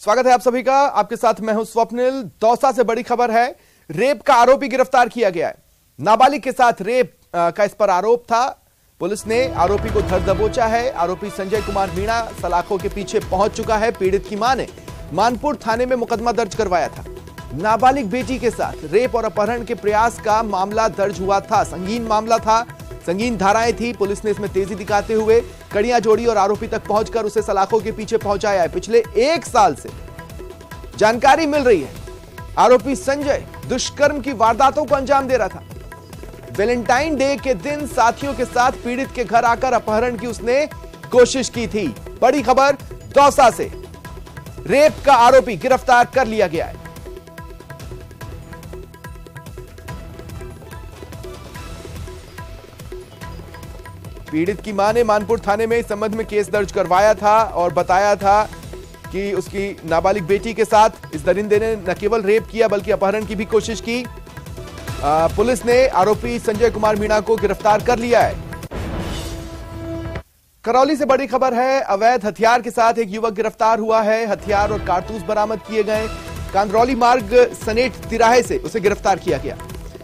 स्वागत है आप सभी का। आपके साथ मैं हूं स्वप्निल। दौसा से बड़ी खबर है, रेप का आरोपी गिरफ्तार किया गया है। नाबालिग के साथ रेप का इस पर आरोप था। पुलिस ने आरोपी को धर दबोचा है। आरोपी संजय कुमार मीणा सलाखों के पीछे पहुंच चुका है। पीड़ित की मां ने मानपुर थाने में मुकदमा दर्ज करवाया था। नाबालिग बेटी के साथ रेप और अपहरण के प्रयास का मामला दर्ज हुआ था। संगीन मामला था, संगीन धाराएं थी। पुलिस ने इसमें तेजी दिखाते हुए कड़ियां जोड़ी और आरोपी तक पहुंचकर उसे सलाखों के पीछे पहुंचाया है। पिछले 1 साल से जानकारी मिल रही है, आरोपी संजय दुष्कर्म की वारदातों को अंजाम दे रहा था। वैलेंटाइन डे के दिन साथियों के साथ पीड़ित के घर आकर अपहरण की उसने कोशिश की थी। बड़ी खबर दौसा से, रेप का आरोपी गिरफ्तार कर लिया गया है। पीड़ित की मां ने मानपुर थाने में इस संबंध में केस दर्ज करवाया था और बताया था कि उसकी नाबालिग बेटी के साथ इस दरिंदे ने न केवल रेप किया बल्कि अपहरण की भी कोशिश की। पुलिस ने आरोपी संजय कुमार मीणा को गिरफ्तार कर लिया है। करौली से बड़ी खबर है, अवैध हथियार के साथ एक युवक गिरफ्तार हुआ है। हथियार और कारतूस बरामद किए गए। कांदरौली मार्ग सनेट तिराहे से उसे गिरफ्तार किया गया।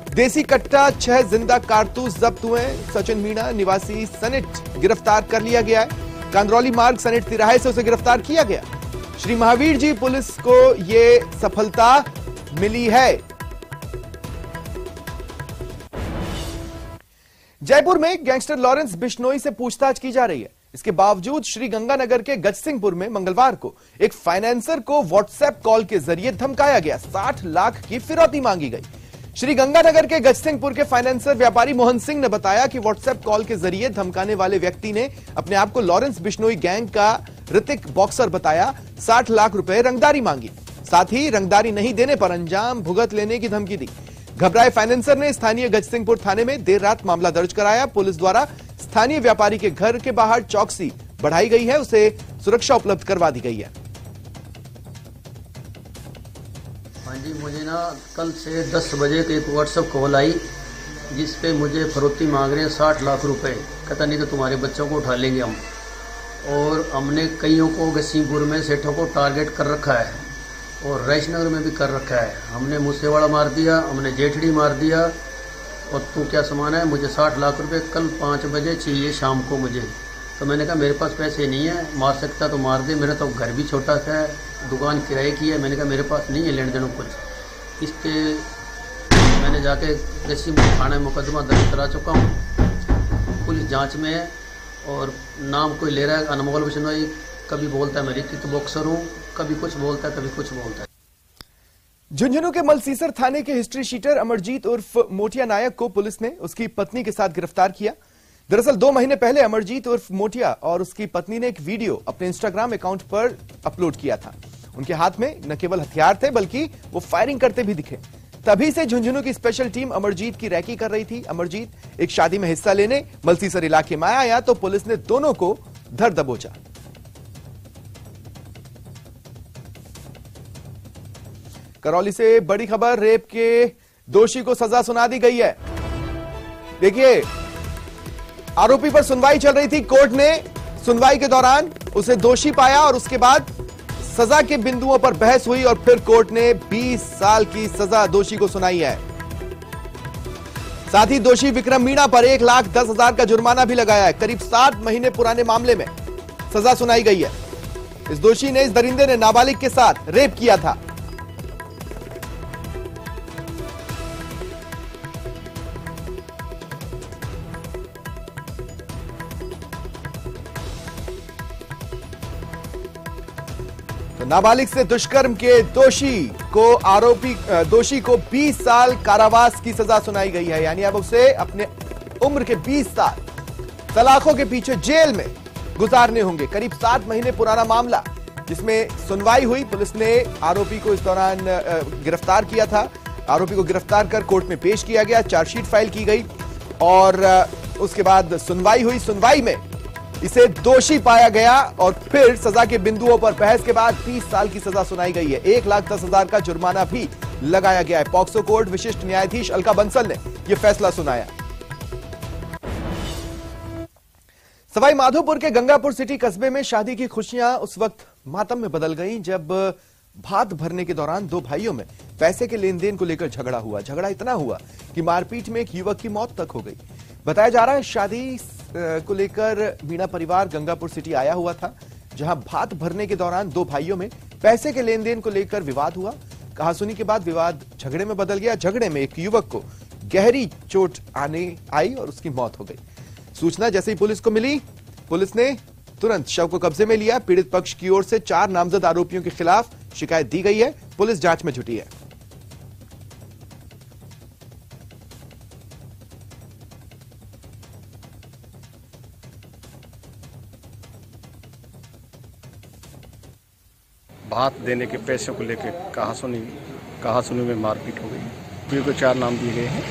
देसी कट्टा 6 जिंदा कारतूस जब्त हुए। सचिन मीणा निवासी सनेट गिरफ्तार कर लिया गया है। कांदरौली मार्ग सनेट तिराहे से उसे गिरफ्तार किया गया। श्री महावीर जी पुलिस को यह सफलता मिली है। जयपुर में गैंगस्टर लॉरेंस बिश्नोई से पूछताछ की जा रही है। इसके बावजूद श्री गंगानगर के गजसिंहपुर में मंगलवार को एक फाइनेंसर को व्हाट्सएप कॉल के जरिए धमकाया गया। 60 लाख की फिरौती मांगी गई। श्री गंगानगर के गजसिंहपुर के फाइनेंसर व्यापारी मोहन सिंह ने बताया कि व्हाट्सएप कॉल के जरिए धमकाने वाले व्यक्ति ने अपने आप को लॉरेंस बिश्नोई गैंग का ऋतिक बॉक्सर बताया। 60 लाख रुपए रंगदारी मांगी, साथ ही रंगदारी नहीं देने पर अंजाम भुगत लेने की धमकी दी। घबराए फाइनेंसर ने स्थानीय गजसिंहपुर थाने में देर रात मामला दर्ज कराया। पुलिस द्वारा स्थानीय व्यापारी के घर के बाहर चौकसी बढ़ाई गई है, उसे सुरक्षा उपलब्ध करवा दी गई है। हाँ जी, मुझे ना कल से 10 बजे के एक व्हाट्सएप कॉल आई जिस पे मुझे फरोती मांग रहे हैं 60 लाख रुपए। कहता नहीं तो तुम्हारे बच्चों को उठा लेंगे हम। और हमने कईयों को गजसिंहपुर में सेठों को टारगेट कर रखा है और रईसनगर में भी कर रखा है। हमने मूसेवाड़ा मार दिया, हमने जेठड़ी मार दिया। और तू क्या सामान है, मुझे 60 लाख रुपए कल 5 बजे चाहिए शाम को मुझे। तो मैंने कहा मेरे पास पैसे नहीं है, मार सकता तो मार दे, मेरा तो घर भी छोटा सा है, दुकान किराए की है। मैंने कहा मेरे पास नहीं है लेने देने कुछ। इस पे मैंने जाके गजसिंहपुर थाने में मुकदमा दर्ज करा चुका हूँ। पुलिस जांच में है और नाम कोई ले रहा है अनमोल बिश्नोई। कभी बोलता है मैं ऋतिक बॉक्सर हूँ, कभी कुछ बोलता है, कभी कुछ बोलता है। झुंझुनू के मलसीसर थाने के हिस्ट्री शीटर अमरजीत उर्फ मोटिया नायक को पुलिस ने उसकी पत्नी के साथ गिरफ्तार किया। दरअसल 2 महीने पहले अमरजीत उर्फ मोटिया और उसकी पत्नी ने एक वीडियो अपने इंस्टाग्राम अकाउंट पर अपलोड किया था। उनके हाथ में न केवल हथियार थे बल्कि वो फायरिंग करते भी दिखे। तभी से झुंझुनू की स्पेशल टीम अमरजीत की रैकी कर रही थी। अमरजीत एक शादी में हिस्सा लेने मलसीसर इलाके में आया तो पुलिस ने दोनों को धर दबोचा। करौली से बड़ी खबर, रेप के दोषी को सजा सुना दी गई है। देखिए, आरोपी पर सुनवाई चल रही थी। कोर्ट ने सुनवाई के दौरान उसे दोषी पाया और उसके बाद सजा के बिंदुओं पर बहस हुई और फिर कोर्ट ने 20 साल की सजा दोषी को सुनाई है। साथ ही दोषी विक्रम मीणा पर 1,10,000 का जुर्माना भी लगाया है। करीब 7 महीने पुराने मामले में सजा सुनाई गई है। इस दोषी ने, इस दरिंदे ने नाबालिग के साथ रेप किया था। नाबालिग से दुष्कर्म के दोषी को 20 साल कारावास की सजा सुनाई गई है। यानी अब उसे अपने उम्र के 20 साल सलाखों के पीछे जेल में गुजारने होंगे। करीब 7 महीने पुराना मामला जिसमें सुनवाई हुई। पुलिस ने आरोपी को इस दौरान गिरफ्तार किया था। आरोपी को गिरफ्तार कर कोर्ट में पेश किया गया, चार्जशीट फाइल की गई और उसके बाद सुनवाई हुई। सुनवाई में इसे दोषी पाया गया और फिर सजा के बिंदुओं पर बहस के बाद 20 साल की सजा सुनाई गई है। 1,10,000 का जुर्माना भी लगाया गया है। पॉक्सो कोर्ट विशिष्ट न्यायाधीश अलका बंसल ने यह फैसला सुनाया। सवाई माधोपुर के गंगापुर सिटी कस्बे में शादी की खुशियां उस वक्त मातम में बदल गई जब भात भरने के दौरान दो भाइयों में पैसे के लेन देन को लेकर झगड़ा हुआ। झगड़ा इतना हुआ कि मारपीट में एक युवक की मौत तक हो गई। बताया जा रहा है शादी को लेकर मीणा परिवार गंगापुर सिटी आया हुआ था, जहां भात भरने के दौरान दो भाइयों में पैसे के लेन देन को लेकर विवाद हुआ। कहासुनी के बाद विवाद झगड़े में बदल गया। झगड़े में एक युवक को गहरी चोट आई और उसकी मौत हो गई। सूचना जैसे ही पुलिस को मिली, पुलिस ने तुरंत शव को कब्जे में लिया। पीड़ित पक्ष की ओर से 4 नामजद आरोपियों के खिलाफ शिकायत दी गई है। पुलिस जांच में जुटी है। भात देने के पैसे को लेकर कहासुनी में मारपीट हो गई। पीड़ित को 4 नाम दिए गए हैं।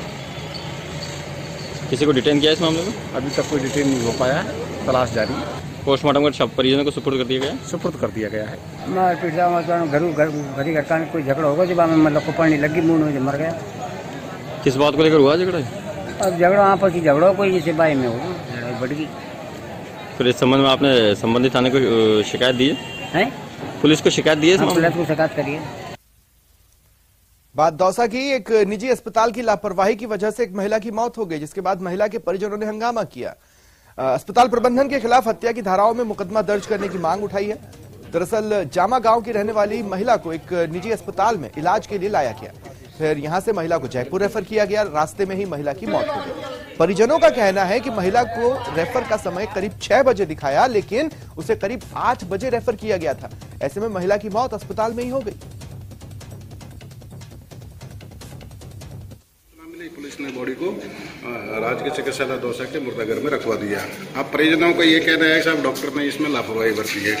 किसी को डिटेन किया इस मामले में? अभी तक कोई डिटेन नहीं हो पाया है, तलाश जारी है। पोस्टमार्टम कर परिजनों को सुपुर्द कर दिया गया? सुपुर्द कर दिया गया है। मारपीट घरी घर का कोई झगड़ा होगा जब हमें मतलब को पानी लगी मुंह में मर गया। किस बात को लेकर हुआ झगड़ा? अब झगड़ा आपस की झगड़ा कोई जैसे भाई में होगा, लड़ाई बढ़ गई। फिर इस संबंध में आपने संबंधित थाने को शिकायत दी है? पुलिस को शिकायत दी है? पुलिस को शिकायत करिए। बात दौसा की। एक निजी अस्पताल की लापरवाही की वजह से एक महिला की मौत हो गई, जिसके बाद महिला के परिजनों ने हंगामा किया। अस्पताल प्रबंधन के खिलाफ हत्या की धाराओं में मुकदमा दर्ज करने की मांग उठाई है। दरअसल जामा गांव की रहने वाली महिला को एक निजी अस्पताल में इलाज के लिए लाया गया, फिर यहां से महिला को जयपुर रेफर किया गया। रास्ते में ही महिला की मौत हो गई। परिजनों का कहना है कि महिला को रेफर का समय करीब 6 बजे दिखाया, लेकिन उसे करीब 8 बजे रेफर किया गया था। ऐसे में महिला की मौत अस्पताल में ही हो गई। पुलिस ने बॉडी को राजकीय चिकित्सालय दौसा के मुर्दाघर में रखवा दिया। अब परिजनों का ये कहना है कि साहब डॉक्टर ने इसमें लापरवाही बरती है,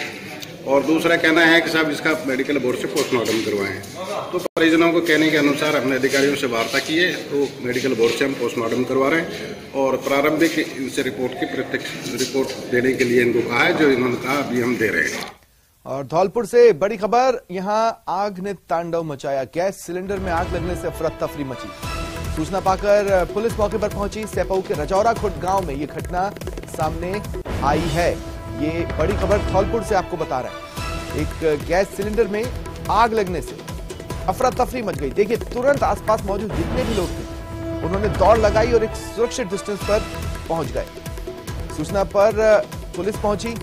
और दूसरा कहना है कि साहब इसका मेडिकल बोर्ड से पोस्टमार्टम करवाएं। तो परिजनों को कहने के अनुसार हमने अधिकारियों से वार्ता की है, तो मेडिकल बोर्ड से हम पोस्टमार्टम करवा रहे हैं और प्रारंभिक इनसे रिपोर्ट की प्रत्यक्ष रिपोर्ट देने के लिए इनको कहा है, जो इन्होंने कहा अभी हम दे रहे हैं। और धौलपुर से बड़ी खबर, यहां आग ने तांडव मचाया। गैस सिलेंडर में आग लगने से अफरा तफरी मची। सूचना पाकर पुलिस मौके पर पहुंची। सेपऊ के रजौरा खुर्द गांव में यह घटना सामने आई है। ये बड़ी खबर धौलपुर से आपको बता रहे हैं। एक गैस सिलेंडर में आग लगने से अफरा तफरी मच गई। देखिए, तुरंत आसपास मौजूद जितने भी लोग थे उन्होंने दौड़ लगाई और एक सुरक्षित डिस्टेंस पर पहुंच गए। सूचना पर पुलिस पहुंची।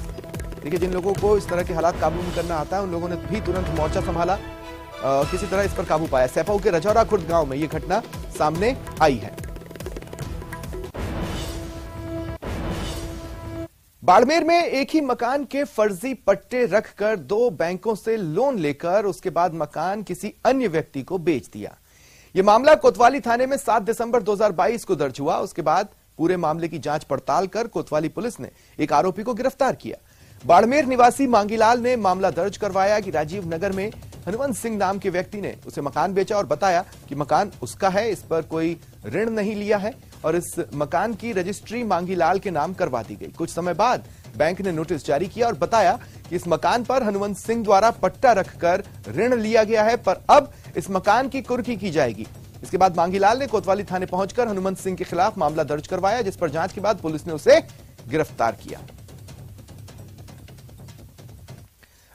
देखिए, जिन लोगों को इस तरह के हालात काबू में करना आता है उन लोगों ने भी तुरंत मोर्चा संभाला, किसी तरह इस पर काबू पाया। सेपऊ के रजौरा खुर्द गांव में यह घटना सामने आई है। बाड़मेर में एक ही मकान के फर्जी पट्टे रखकर 2 बैंकों से लोन लेकर उसके बाद मकान किसी अन्य व्यक्ति को बेच दिया। यह मामला कोतवाली थाने में 7 दिसंबर 2022 को दर्ज हुआ। उसके बाद पूरे मामले की जांच पड़ताल कर कोतवाली पुलिस ने एक आरोपी को गिरफ्तार किया। बाड़मेर निवासी मांगीलाल ने मामला दर्ज करवाया कि राजीव नगर में हनुमंत सिंह नाम के व्यक्ति ने उसे मकान बेचा और बताया कि मकान उसका है, इस पर कोई ऋण नहीं लिया है और इस मकान की रजिस्ट्री मांगीलाल के नाम करवा दी गई। कुछ समय बाद बैंक ने नोटिस जारी किया और बताया कि इस मकान पर हनुमंत सिंह द्वारा पट्टा रखकर ऋण लिया गया है, पर अब इस मकान की कुर्की की जाएगी। इसके बाद मांगीलाल ने कोतवाली थाने पहुंचकर हनुमंत सिंह के खिलाफ मामला दर्ज करवाया, जिस पर जांच के बाद पुलिस ने उसे गिरफ्तार किया।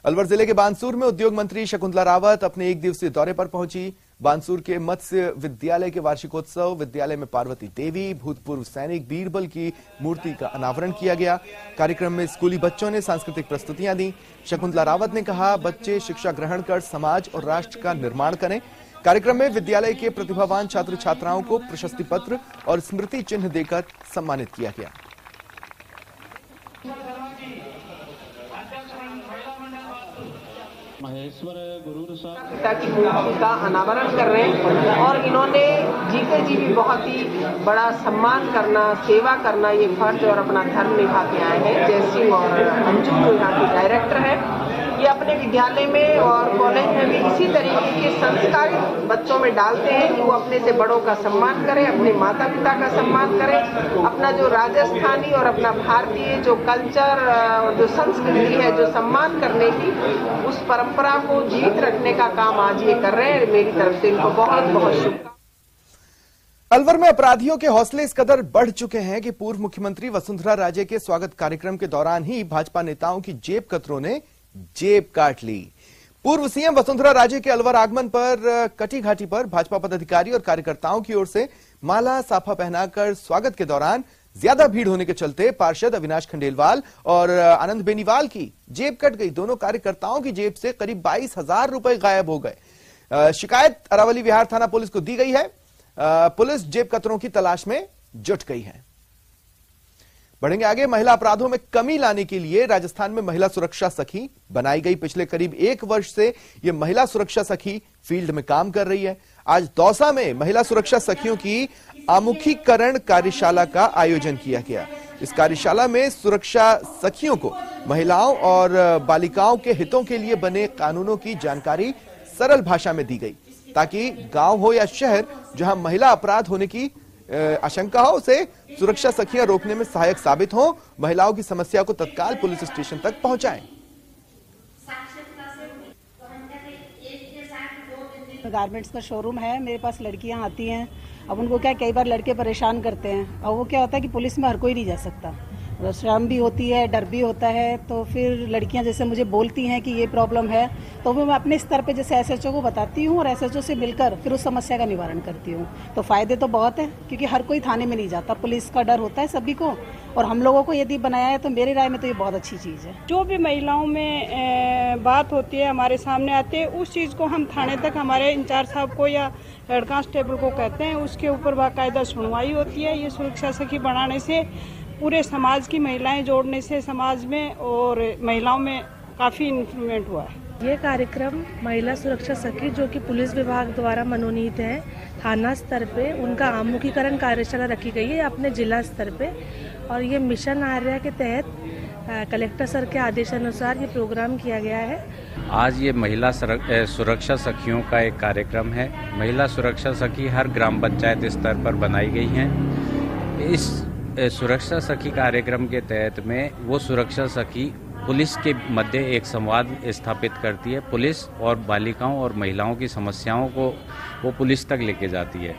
अलवर जिले के बानसूर में उद्योग मंत्री शकुंतला रावत अपने 1 दिवसीय दौरे पर पहुंची। बानसूर के मत्स्य विद्यालय के वार्षिकोत्सव विद्यालय में पार्वती देवी, भूतपूर्व सैनिक बीरबल की मूर्ति का अनावरण किया गया। कार्यक्रम में स्कूली बच्चों ने सांस्कृतिक प्रस्तुतियां दी। शकुंतला रावत ने कहा, बच्चे शिक्षा ग्रहण कर समाज और राष्ट्र का निर्माण करें। कार्यक्रम में विद्यालय के प्रतिभावान छात्र छात्राओं को प्रशस्ति पत्र और स्मृति चिन्ह देकर सम्मानित किया गया। महेश्वर गुरूर पिता की मूर्ति का अनावरण कर रहे हैं और इन्होंने जीते जी भी बहुत ही बड़ा सम्मान करना, सेवा करना ये फर्ज और अपना धर्म निभा के आए हैं। जयसिंह और अंजू जो यहाँ की डायरेक्टर है, ये अपने विद्यालय में और कॉलेज में भी इसी तरीके के संस्कार बच्चों में डालते हैं कि वो अपने से बड़ों का सम्मान करें, अपने माता पिता का सम्मान करें, अपना जो राजस्थानी और अपना भारतीय जो कल्चर और जो संस्कृति है, जो सम्मान करने की, उस परंपरा को जीवित रखने का काम आज ये कर रहे हैं। मेरी तरफ से इनको बहुत बहुत शुभकामनाएं। अलवर में अपराधियों के हौसले इस कदर बढ़ चुके हैं कि पूर्व मुख्यमंत्री वसुंधरा राजे के स्वागत कार्यक्रम के दौरान ही भाजपा नेताओं की जेब कतरों ने जेब काट ली। पूर्व सीएम वसुंधरा राजे के अलवर आगमन पर कटी घाटी पर भाजपा पदाधिकारी और कार्यकर्ताओं की ओर से माला साफा पहनाकर स्वागत के दौरान ज्यादा भीड़ होने के चलते पार्षद अविनाश खंडेलवाल और आनंद बेनीवाल की जेब कट गई। दोनों कार्यकर्ताओं की जेब से करीब 22,000 रुपए गायब हो गए। शिकायत अरावली विहार थाना पुलिस को दी गई है। पुलिस जेब कतरों की तलाश में जुट गई है। बढ़ेंगे आगे। महिला अपराधों में कमी लाने के लिए राजस्थान में महिला सुरक्षा सखी बनाई गई। पिछले करीब 1 वर्ष से यह महिला सुरक्षा सखी फील्ड में काम कर रही है। आज दौसा में महिला सुरक्षा सखियों की आमुखीकरण कार्यशाला का आयोजन किया गया। इस कार्यशाला में सुरक्षा सखियों को महिलाओं और बालिकाओं के हितों के लिए बने कानूनों की जानकारी सरल भाषा में दी गई, ताकि गांव हो या शहर जहां महिला अपराध होने की आशंका हो, उसे सुरक्षा सखियां रोकने में सहायक साबित हो, महिलाओं की समस्या को तत्काल पुलिस स्टेशन तक पहुंचाएं। गारमेंट्स का शोरूम है, मेरे पास लड़कियां आती हैं। अब उनको क्या, कई बार लड़के परेशान करते हैं और वो क्या होता है कि पुलिस में हर कोई नहीं जा सकता, शर्म भी होती है, डर भी होता है। तो फिर लड़कियां जैसे मुझे बोलती हैं कि ये प्रॉब्लम है, तो मैं अपने स्तर पे जैसे एसएचओ को बताती हूँ और एसएचओ से मिलकर फिर उस समस्या का निवारण करती हूँ। तो फायदे तो बहुत है, क्योंकि हर कोई थाने में नहीं जाता, पुलिस का डर होता है सभी को, और हम लोगों को यदि बनाया है तो मेरी राय में तो ये बहुत अच्छी चीज़ है। जो भी महिलाओं में बात होती है, हमारे सामने आते हैं, उस चीज़ को हम थाने तक हमारे इंचार्ज साहब को या हेड कांस्टेबल को कहते हैं, उसके ऊपर बाकायदा सुनवाई होती है। ये सुरक्षा सखी बनाने से, पूरे समाज की महिलाएं जोड़ने से समाज में और महिलाओं में काफ़ी इम्प्रूवमेंट हुआ है। ये कार्यक्रम महिला सुरक्षा सखी जो कि पुलिस विभाग द्वारा मनोनीत है, थाना स्तर पे उनका आमुखीकरण कार्यशाला रखी गई है अपने जिला स्तर पे, और ये मिशन आर्या के तहत कलेक्टर सर के आदेशानुसार ये प्रोग्राम किया गया है। आज ये महिला सुरक्षा सखियों का एक कार्यक्रम है। महिला सुरक्षा सखी हर ग्राम पंचायत स्तर पर बनाई गई हैं। इस सुरक्षा सखी कार्यक्रम के तहत में वो सुरक्षा सखी पुलिस के मध्य एक संवाद स्थापित करती है। पुलिस और बालिकाओं और महिलाओं की समस्याओं को वो पुलिस तक लेके जाती है।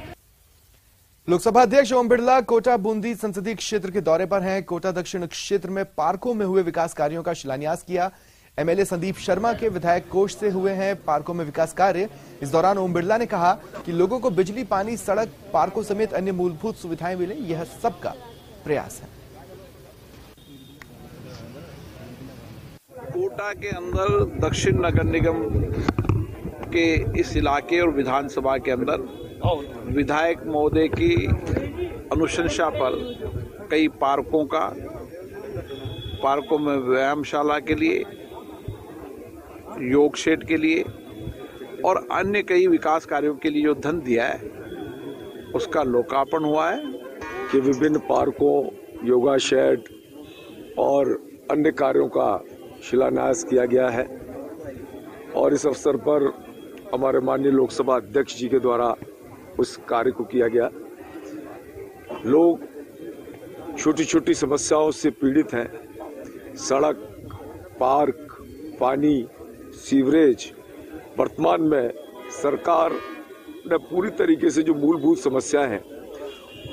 लोकसभा अध्यक्ष ओम बिरला कोटा बूंदी संसदीय क्षेत्र के दौरे पर हैं। कोटा दक्षिण क्षेत्र में पार्कों में हुए विकास कार्यों का शिलान्यास किया। एमएलए संदीप शर्मा के विधायक कोष से हुए हैं पार्कों में विकास कार्य। इस दौरान ओम बिरला ने कहा कि लोगों को बिजली, पानी, सड़क, पार्कों समेत अन्य मूलभूत सुविधाएं मिले, यह सबका प्रयास है। कोटा के अंदर दक्षिण नगर निगम के इस इलाके और विधानसभा के अंदर विधायक महोदय की अनुशंसा पर कई पार्कों में व्यायामशाला के लिए, योग शेड के लिए और अन्य कई विकास कार्यों के लिए जो धन दिया है उसका लोकार्पण हुआ है। कि विभिन्न पार्कों, योगा शेड और अन्य कार्यों का शिलान्यास किया गया है, और इस अवसर पर हमारे माननीय लोकसभा अध्यक्ष जी के द्वारा उस कार्य को किया गया। लोग छोटी छोटी समस्याओं से पीड़ित हैं। सड़क, पार्क, पानी, सीवरेज, वर्तमान में सरकार ने पूरी तरीके से जो मूलभूत समस्याएं हैं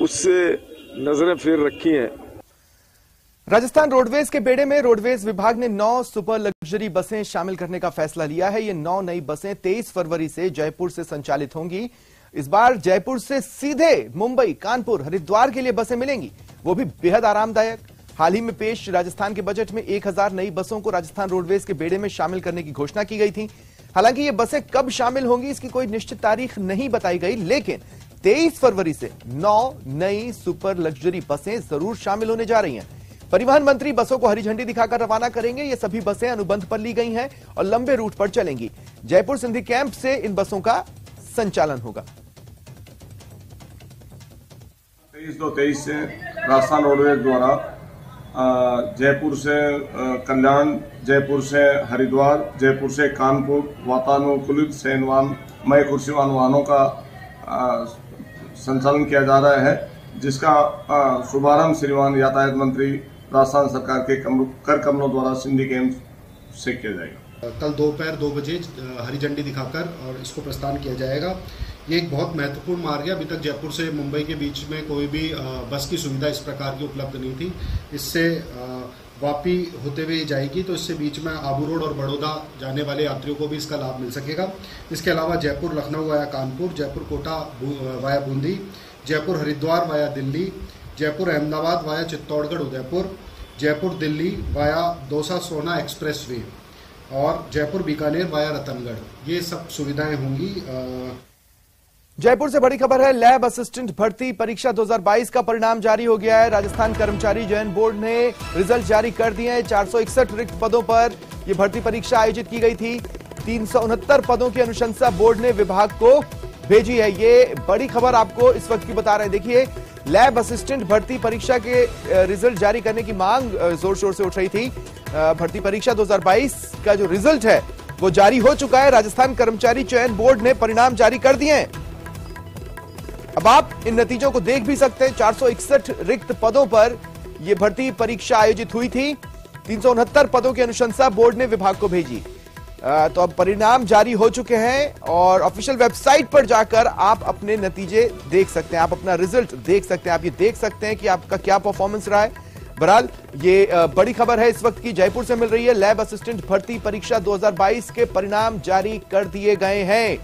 उससे नजरें फेर रखी हैं। राजस्थान रोडवेज के बेड़े में रोडवेज विभाग ने 9 सुपर लग्जरी बसें शामिल करने का फैसला लिया है। ये 9 नई बसें 23 फरवरी से जयपुर से संचालित होंगी। इस बार जयपुर से सीधे मुंबई, कानपुर, हरिद्वार के लिए बसें मिलेंगी, वो भी बेहद आरामदायक। हाल ही में पेश राजस्थान के बजट में 1000 नई बसों को राजस्थान रोडवेज के बेड़े में शामिल करने की घोषणा की गई थी। हालांकि ये बसें कब शामिल होंगी इसकी कोई निश्चित तारीख नहीं बताई गई, लेकिन 23 फरवरी से 9 नई सुपर लग्जरी बसें जरूर शामिल होने जा रही हैं। परिवहन मंत्री बसों को हरी झंडी दिखाकर रवाना करेंगे। ये सभी बसें अनुबंध पर ली गई हैं और लंबे रूट पर चलेंगी। जयपुर सिंधी कैंप से इन बसों का संचालन होगा। 23 से राजस्थान रोडवेज द्वारा जयपुर से कल्याण, जयपुर से हरिद्वार, जयपुर से कानपुर वातानुकूलित शयनवान मय कुर्सीवान वाहनों का संचालन किया जा रहा है, जिसका शुभारंभ श्रीमान यातायात मंत्री राजस्थान सरकार के कर कमलों द्वारा सिंधी कैंप से किया जाएगा। कल दोपहर 2 बजे हरी झंडी दिखाकर और इसको प्रस्थान किया जाएगा। ये एक बहुत महत्वपूर्ण मार्ग है। अभी तक जयपुर से मुंबई के बीच में कोई भी बस की सुविधा इस प्रकार की उपलब्ध नहीं थी। इससे वापी होते हुए जाएगी, तो इससे बीच में आबू रोड और बड़ौदा जाने वाले यात्रियों को भी इसका लाभ मिल सकेगा। इसके अलावा Jaipur Lucknow via Kanpur, Jaipur Kota via Bundi, Jaipur Haridwar via Delhi, Jaipur Ahmedabad via Chittorgarh Udaipur, Jaipur Delhi via Dausa Sohna express way और जयपुर बीकानेर वाया रतनगढ़, ये सब सुविधाएं होंगी। जयपुर से बड़ी खबर है, लैब असिस्टेंट भर्ती परीक्षा 2022 का परिणाम जारी हो गया है। राजस्थान कर्मचारी चयन बोर्ड ने रिजल्ट जारी कर दिए हैं। 461 रिक्त पदों पर यह भर्ती परीक्षा आयोजित की गई थी। 369 पदों की अनुशंसा बोर्ड ने विभाग को भेजी है। ये बड़ी खबर आपको इस वक्त की बता रहे हैं। देखिए, लैब असिस्टेंट भर्ती परीक्षा के रिजल्ट जारी करने की मांग जोर शोर से उठ रही थी। भर्ती परीक्षा 2022 का जो रिजल्ट है वो जारी हो चुका है। राजस्थान कर्मचारी चयन बोर्ड ने परिणाम जारी कर दिए हैं। अब आप इन नतीजों को देख भी सकते हैं। 461 रिक्त पदों पर यह भर्ती परीक्षा आयोजित हुई थी। 369 पदों की अनुशंसा बोर्ड ने विभाग को भेजी। तो अब परिणाम जारी हो चुके हैं और ऑफिशियल वेबसाइट पर जाकर आप अपने नतीजे देख सकते हैं, आप अपना रिजल्ट देख सकते हैं, आप ये देख सकते हैं कि आपका क्या परफॉर्मेंस रहा है। बहरहाल ये बड़ी खबर है इस वक्त की, जयपुर से मिल रही है। लैब असिस्टेंट भर्ती परीक्षा 2022 के परिणाम जारी कर दिए गए हैं।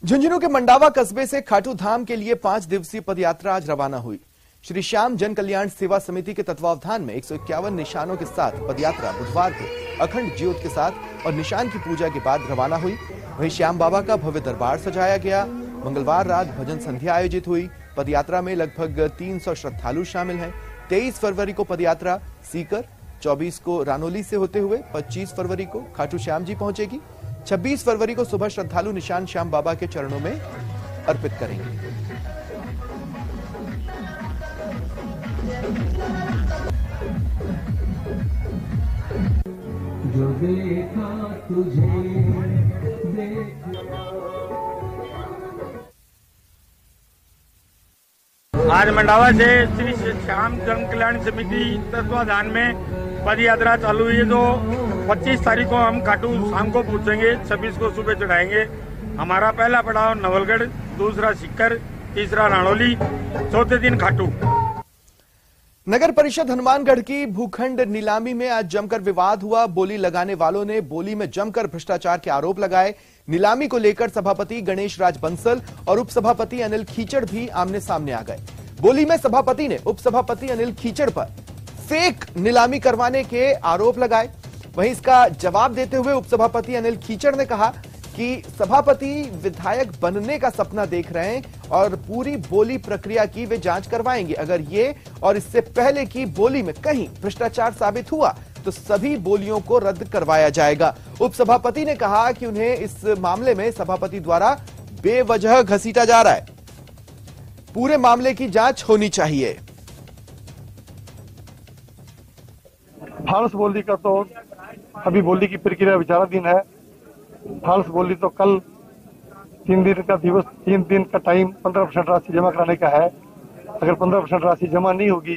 झुंझुनू के मंडावा कस्बे से खाटू धाम के लिए 5 दिवसीय पदयात्रा आज रवाना हुई। श्री श्याम जन कल्याण सेवा समिति के तत्वावधान में 151 निशानों के साथ पदयात्रा बुधवार को अखंड ज्योत के साथ और निशान की पूजा के बाद रवाना हुई। वहीं श्याम बाबा का भव्य दरबार सजाया गया। मंगलवार रात भजन संध्या आयोजित हुई। पदयात्रा में लगभग 300 श्रद्धालु शामिल हैं। 23 फरवरी को पदयात्रा सीकर, 24 को रानोली से होते हुए 25 फरवरी को खाटू श्याम जी पहुंचेगी। 26 फरवरी को सुबह श्रद्धालु निशान श्याम बाबा के चरणों में अर्पित करेंगे। जो देखा तुझे आज मंडावा से श्री श्याम जन कल्याण समिति तत्वाधान में पद यात्रा चालू हुई है। जो 25 तारीख को हम खाटू शाम को पहुंचेंगे, 26 को सुबह चढ़ाएंगे। हमारा पहला पड़ाव नवलगढ़, दूसरा सीकर, तीसरा राणोली, चौथे दिन खाटू। नगर परिषद हनुमानगढ़ की भूखंड नीलामी में आज जमकर विवाद हुआ। बोली लगाने वालों ने बोली में जमकर भ्रष्टाचार के आरोप लगाए। नीलामी को लेकर सभापति गणेश राज बंसल और उपसभापति अनिल खीचड़ भी आमने सामने आ गए। बोली में सभापति ने उपसभापति अनिल खीचड़ पर फेक नीलामी करवाने के आरोप लगाए। वहीं इसका जवाब देते हुए उपसभापति अनिल खीचड़ ने कहा कि सभापति विधायक बनने का सपना देख रहे हैं और पूरी बोली प्रक्रिया की वे जांच करवाएंगे। अगर ये और इससे पहले की बोली में कहीं भ्रष्टाचार साबित हुआ तो सभी बोलियों को रद्द करवाया जाएगा। उपसभापति ने कहा कि उन्हें इस मामले में सभापति द्वारा बेवजह घसीटा जा रहा है। पूरे मामले की जांच होनी चाहिए। फाल्स बोली का तो अभी बोली की प्रक्रिया विचाराधीन है। फाल्स बोली तो कल 3 दिन का दिवस, 3 दिन का टाइम 15% राशि जमा कराने का है। अगर 15% राशि जमा नहीं होगी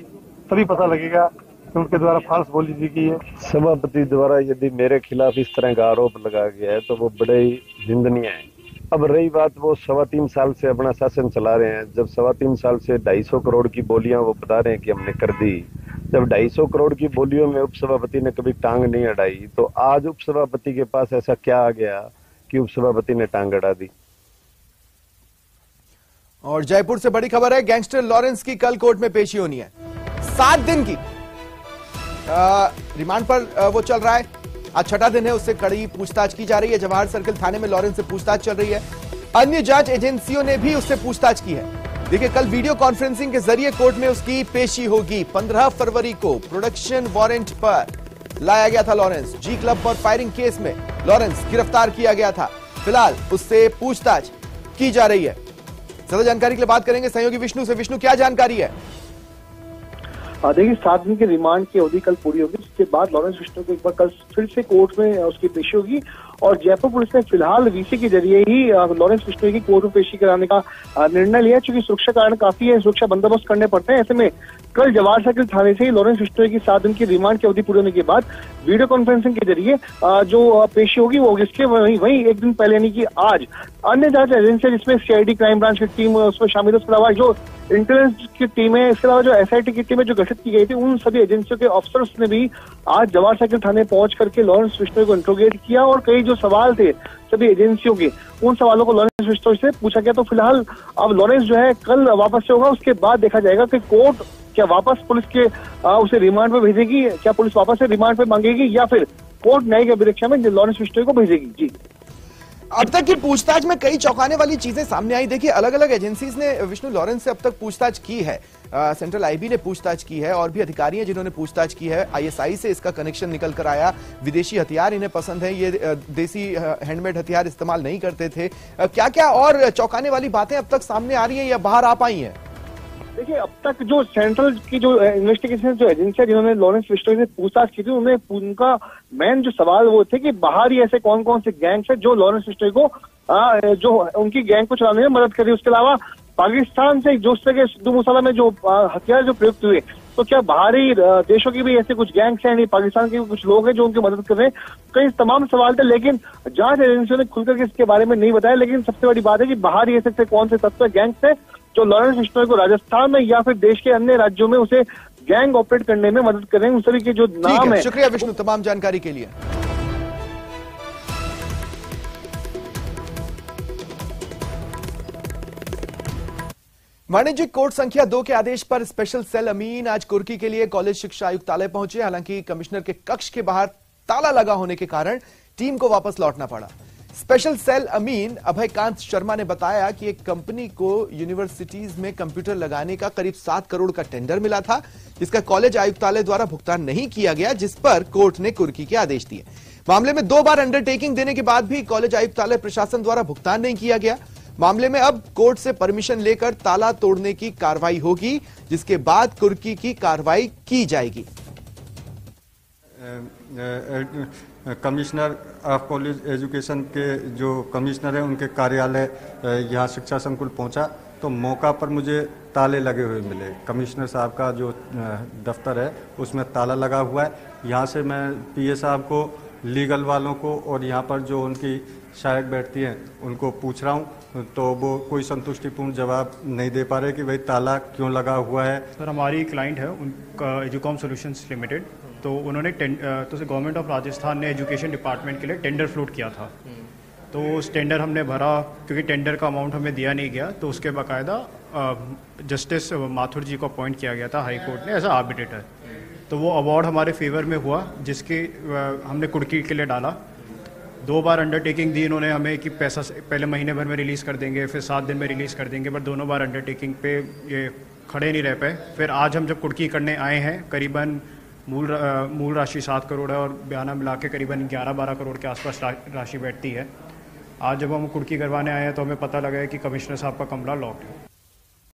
तभी पता लगेगा कि उनके द्वारा फाल्स बोली दी गई है। सभापति द्वारा यदि मेरे खिलाफ इस तरह का आरोप लगाया गया है तो वो बड़े ही निंदनीय है। अब रही बात, वो 3.25 साल से अपना शासन चला रहे हैं। जब 3.25 साल से 250 करोड़ की बोलियां वो बता रहे हैं कि हमने कर दी, जब 250 करोड़ की बोलियों में उपसभापति ने कभी टांग नहीं अड़ाई, तो आज उपसभापति के पास ऐसा क्या आ गया कि उपसभापति ने टांग अड़ा दी। और जयपुर से बड़ी खबर है, गैंगस्टर लॉरेंस की कल कोर्ट में पेशी होनी है। 7 दिन की रिमांड पर वो चल रहा है। आज 6ठा दिन है, उससे कड़ी पूछताछ की जा रही है। जवाहर सर्किल थाने में लॉरेंस से पूछताछ चल रही है। अन्य जांच एजेंसियों ने भी उससे पूछताछ की है। देखिए, कल वीडियो कॉन्फ्रेंसिंग के जरिए कोर्ट में उसकी पेशी होगी। 15 फरवरी को प्रोडक्शन वारंट पर लाया गया था लॉरेंस। जी क्लब पर फायरिंग केस में लॉरेंस गिरफ्तार किया गया था। फिलहाल उससे पूछताछ की जा रही है। ज्यादा जानकारी के लिए बात करेंगे सहयोगी विष्णु से। विष्णु, क्या जानकारी है? देखिए 7 दिन के रिमांड की अवधि कल पूरी होगी, जिसके बाद लॉरेंस बिश्नोई को एक बार कल फिर से कोर्ट में उसकी पेशी होगी और जयपुर पुलिस ने फिलहाल वीसी के जरिए ही लॉरेंस बिश्नोई की कोर्ट में पेशी कराने का निर्णय लिया, क्योंकि सुरक्षा कारण काफी है, सुरक्षा बंदोबस्त करने पड़ते हैं। ऐसे में कल जवाहर सर्किल थाने से ही लॉरेंस बिश्नोई की 7 दिन की रिमांड की अवधि पूरी होने के बाद वीडियो कॉन्फ्रेंसिंग के जरिए जो पेशी होगी वो इसके वही एक दिन पहले यानी कि आज अन्य जांच एजेंसी जिसमें सीआईडी क्राइम ब्रांच की टीम उसमें शामिल है, उसके अलावा जो इंटेलिजेंस की टीम है, इसके अलावा जो एसआईटी की टीम है जो गठित की गई थी, उन सभी एजेंसियों के अफसर्स ने भी आज जवाहर सर्किल थाने पहुंच करके लॉरेंस बिश्नोई को इंट्रोगेट किया और कई जो सवाल थे सभी एजेंसियों के, उन सवालों को लॉरेंस बिश्नोई से पूछा गया। तो फिलहाल अब लॉरेंस जो है कल वापस से होगा, उसके बाद देखा जाएगा कि कोर्ट क्या वापस पुलिस के उसे रिमांड पे भेजेगी, क्या पुलिस वापस से रिमांड पे मांगेगी या फिर कोर्ट न्यायिक अभिरक्षा में लॉरेंस बिश्नोई को भेजेगी। जी, अब तक की पूछताछ में कई चौंकाने वाली चीजें सामने आई। देखिए, अलग अलग एजेंसीज ने विष्णु लॉरेंस से अब तक पूछताछ की है। सेंट्रल आईबी ने पूछताछ की है और भी अधिकारी हैं जिन्होंने पूछताछ की है। आईएसआई से इसका कनेक्शन निकल कर आया, विदेशी हथियार इन्हें पसंद है, ये देसी हैंडमेड हथियार इस्तेमाल नहीं करते थे। क्या क्या और चौंकाने वाली बातें अब तक सामने आ रही हैं या बाहर आ पाई हैं? देखिए, अब तक जो सेंट्रल की जो इन्वेस्टिगेशन जो एजेंसी जिन्होंने लॉरेंस बिश्नोई से पूछताछ की थी, उनका मेन जो सवाल वो थे कि बाहर ही ऐसे कौन कौन से गैंग्स है जो लॉरेंस बिश्नोई को जो उनकी गैंग को चलाने में मदद कर रही है। उसके अलावा पाकिस्तान से जो के सिद्धू मूसेवाला में जो हथियार जो प्रयुक्त हुए, तो क्या बाहरी देशों की भी ऐसे कुछ गैंग्स हैं, नहीं पाकिस्तान के भी कुछ लोग हैं जो उनकी मदद कर रहे हैं। कई तमाम सवाल थे, लेकिन जांच एजेंसियों ने खुलकर के इसके बारे में नहीं बताया। लेकिन सबसे बड़ी बात है कि बाहरी ऐसे कौन से तत्व गैंग्स है जो लॉरेंस बिश्नोई को राजस्थान में या फिर देश के अन्य राज्यों में उसे गैंग ऑपरेट करने में मदद कर रहे हैं, उन सभी के जो नाम है। शुक्रिया विष्णु तमाम जानकारी के लिए। वाणिज्यिक कोर्ट संख्या 2 के आदेश पर स्पेशल सेल अमीन आज कुर्की के लिए कॉलेज शिक्षा आयुक्तालय पहुंचे। हालांकि कमिश्नर के कक्ष के बाहर ताला लगा होने के कारण टीम को वापस लौटना पड़ा। स्पेशल सेल अमीन अभयकांत शर्मा ने बताया कि एक कंपनी को यूनिवर्सिटीज में कंप्यूटर लगाने का करीब 7 करोड़ का टेंडर मिला था, जिसका कॉलेज आयुक्तालय द्वारा भुगतान नहीं किया गया, जिस पर कोर्ट ने कुर्की के आदेश दिए। मामले में 2 बार अंडरटेकिंग देने के बाद भी कॉलेज आयुक्तालय प्रशासन द्वारा भुगतान नहीं किया गया। मामले में अब कोर्ट से परमिशन लेकर ताला तोड़ने की कार्रवाई होगी, जिसके बाद कुर्की की कार्रवाई की जाएगी। कमिश्नर ऑफ कॉलेज एजुकेशन के जो कमिश्नर हैं उनके कार्यालय यहाँ शिक्षा संकुल पहुँचा तो मौका पर मुझे ताले लगे हुए मिले। कमिश्नर साहब का जो दफ्तर है उसमें ताला लगा हुआ है। यहाँ से मैं पीए साहब को, लीगल वालों को और यहाँ पर जो उनकी सहायक बैठती हैं उनको पूछ रहा हूँ, तो वो कोई संतुष्टिपूर्ण जवाब नहीं दे पा रहे कि भाई ताला क्यों लगा हुआ है। सर, हमारी क्लाइंट है उनका एजुकॉम सॉल्यूशंस लिमिटेड, तो उन्होंने तो गवर्नमेंट ऑफ राजस्थान ने एजुकेशन डिपार्टमेंट के लिए टेंडर फ्लोट किया था। तो उस टेंडर हमने भरा, क्योंकि टेंडर का अमाउंट हमें दिया नहीं गया, तो उसके बाकायदा जस्टिस माथुर जी को अपॉइंट किया गया था हाई कोर्ट ने एज अ आर्बिट्रेटर। तो वो अवार्ड हमारे फेवर में हुआ, जिसके हमने कुर्की के लिए डाला। 2 बार अंडरटेकिंग दी इन्होंने हमें कि पैसा पहले महीने भर में रिलीज़ कर देंगे, फिर 7 दिन में रिलीज़ कर देंगे, बट दोनों बार अंडरटेकिंग पे ये खड़े नहीं रह पाए। फिर आज हम जब कुर्की करने आए हैं, करीबन मूल राशि 7 करोड़ है और बयाना मिला के करीबन 11-12 करोड़ के आसपास राशि बैठती है। आज जब हम कुर्की करवाने आए हैं तो हमें पता लगा है कि कमिश्नर साहब का कमरा लॉक्ड है।